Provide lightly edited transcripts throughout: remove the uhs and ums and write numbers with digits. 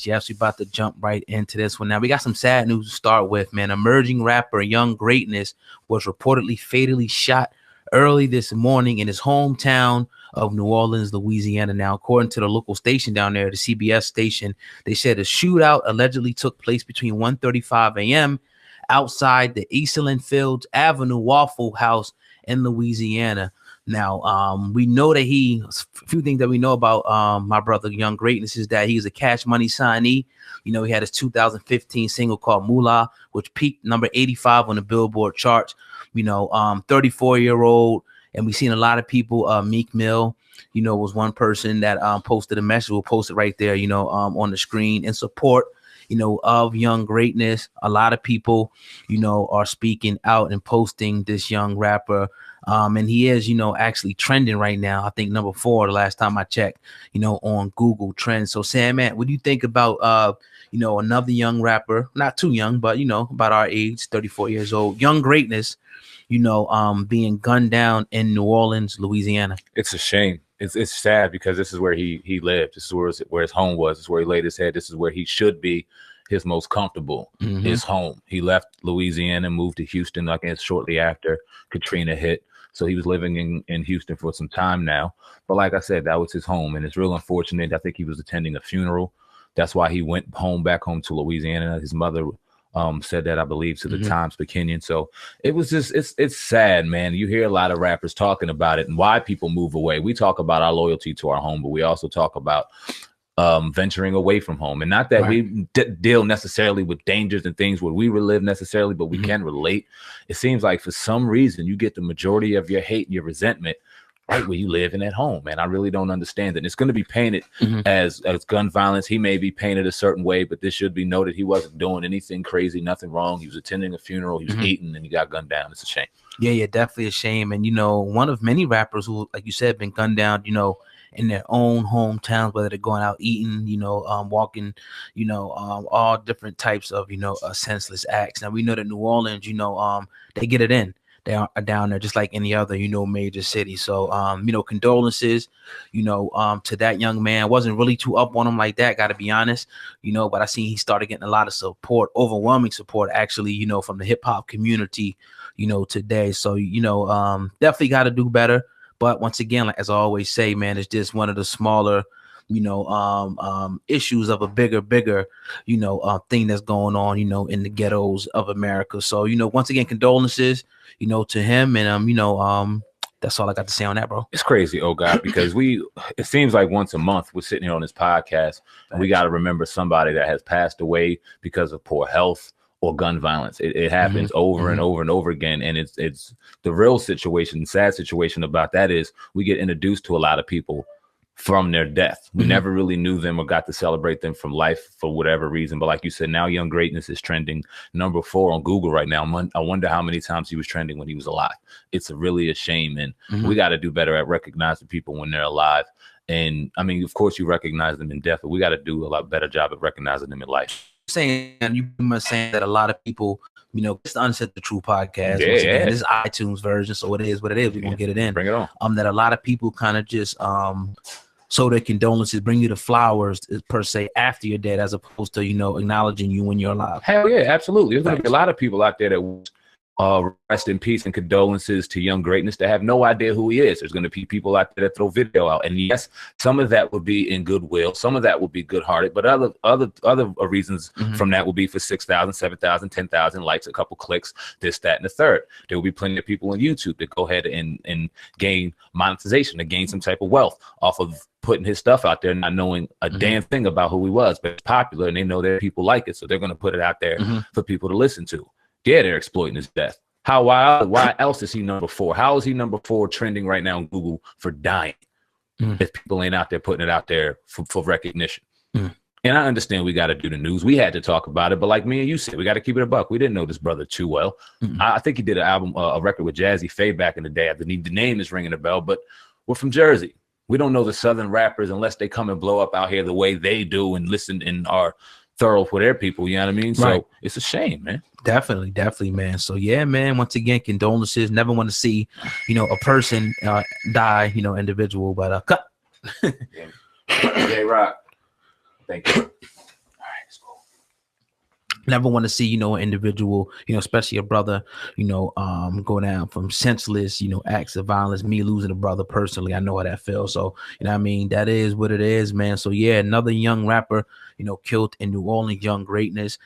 Yes. We about to jump right into this one. Now, we got some sad news to start with, man. Emerging rapper Young Greatness was reportedly fatally shot early this morning in his hometown of New Orleans, Louisiana. Now, according to the local station down there, the CBS station, they said a shootout allegedly took place between 1:35 a.m. outside the Eastland Fields Avenue Waffle House in Louisiana. Now, we know that a few things that we know about my brother Young Greatness is that he's a Cash Money signee. You know, he had his 2015 single called Moolah, which peaked number 85 on the Billboard charts. 34-year-old, and we've seen a lot of people. Meek Mill, was one person that posted a message. We'll post it right there, on the screen in support, of Young Greatness. A lot of people, are speaking out and posting this young rapper. And he is, actually trending right now. I think number 4 the last time I checked, on Google Trends. So Sam, man, what do you think about, another young rapper, not too young, but, about our age, 34 years old, Young Greatness, being gunned down in New Orleans, Louisiana? It's a shame. It's sad because this is where he lived. This is where his home was. This is where he laid his head. This is where he should be his most comfortable, his home. He left Louisiana and moved to Houston, I guess, shortly after Katrina hit. So he was living in Houston for some time now. But like I said, that was his home. And it's real unfortunate. I think he was attending a funeral. That's why he went back home to Louisiana. His mother said that, I believe, to the Times-Picayune. So it was just, it's sad, man. You hear a lot of rappers talking about it and why people move away. We talk about our loyalty to our home, but we also talk about venturing away from home. And not that we deal necessarily with dangers and things where we relive necessarily, but we can relate. It seems like for some reason you get the majority of your hate and your resentment right where you live and at home, man. I really don't understand it. And it's going to be painted as gun violence. He may be painted a certain way, but this should be noted. He wasn't doing anything crazy, nothing wrong. He was attending a funeral. He was eating and he got gunned down. It's a shame. Yeah, definitely a shame. And, one of many rappers who, like you said, been gunned down, in their own hometowns, whether they're going out eating, walking, all different types of, senseless acts. Now, we know that New Orleans, they get it in. They are down there just like any other, major city. So, condolences, to that young man. I wasn't really too up on him like that, got to be honest, but I seen he started getting a lot of support, overwhelming support, actually, from the hip hop community, today. So, definitely got to do better. But once again, like as I always say, man, it's just one of the smaller, issues of a bigger, thing that's going on, in the ghettos of America. So, once again, condolences, to him. And, that's all I got to say on that, bro. It's crazy, oh God, because it seems like once a month we're sitting here on this podcast and we got to remember somebody that has passed away because of poor health or gun violence. It happens over and over and over again. And it's the real situation, sad situation about that is we get introduced to a lot of people from their death. We never really knew them or got to celebrate them from life for whatever reason. But like you said, now Young Greatness is trending number 4 on Google right now. I wonder how many times he was trending when he was alive. It's really a shame. And we got to do better at recognizing people when they're alive. And I mean, of course, you recognize them in death, but we got to do a lot better job of recognizing them in life. You must say that a lot of people, it's the Uncensored the True podcast. This is iTunes version, so it is what it is. We're gonna get it in. Bring it on. That a lot of people kind of just so their condolences, bring you the flowers per se after you're dead, as opposed to acknowledging you when you're alive. Hell yeah, absolutely. There's gonna be a lot of people out there that rest in peace and condolences to Young Greatness that have no idea who he is. There's going to be people out there that throw video out, and yes, some of that will be in goodwill, some of that will be good-hearted, but other reasons from that will be for 6,000, 7,000, 10,000 likes, a couple clicks, this, that, and the third. There will be plenty of people on YouTube that go ahead and gain monetization, to gain some type of wealth off of putting his stuff out there, not knowing a damn thing about who he was, but it's popular and they know that people like it, so they're going to put it out there for people to listen to. Yeah, they're exploiting his death. Why else is he number 4? How is he number 4 trending right now on Google for dying if people ain't out there putting it out there for recognition? And I understand we got to do the news. We had to talk about it, but like me and you said, we got to keep it a buck. We didn't know this brother too well. I think he did an album, a record with Jazzy Faye back in the day. The name is ringing a bell, but we're from Jersey. We don't know the Southern rappers unless they come and blow up out here the way they do and listen and are thorough for their people, you know what I mean? Right. So it's a shame, man. Definitely, man. So yeah, man, once again, condolences. Never want to see, a person die, individual, but cut. J-Rock. Thank you. Never want to see, you know, an individual, you know, especially a brother, you know, go down from senseless, you know, acts of violence. Me losing a brother personally, I know how that feels. So, you know what I mean? That is what it is, man. So yeah, another young rapper, you know, killed in New Orleans, young greatness.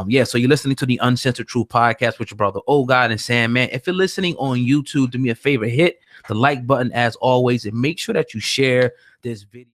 Yeah, so you're listening to the Uncensored Truth podcast with your brother, Oh God and Sam, man. If you're listening on YouTube, do me a favor, hit the like button as always, and make sure that you share this video.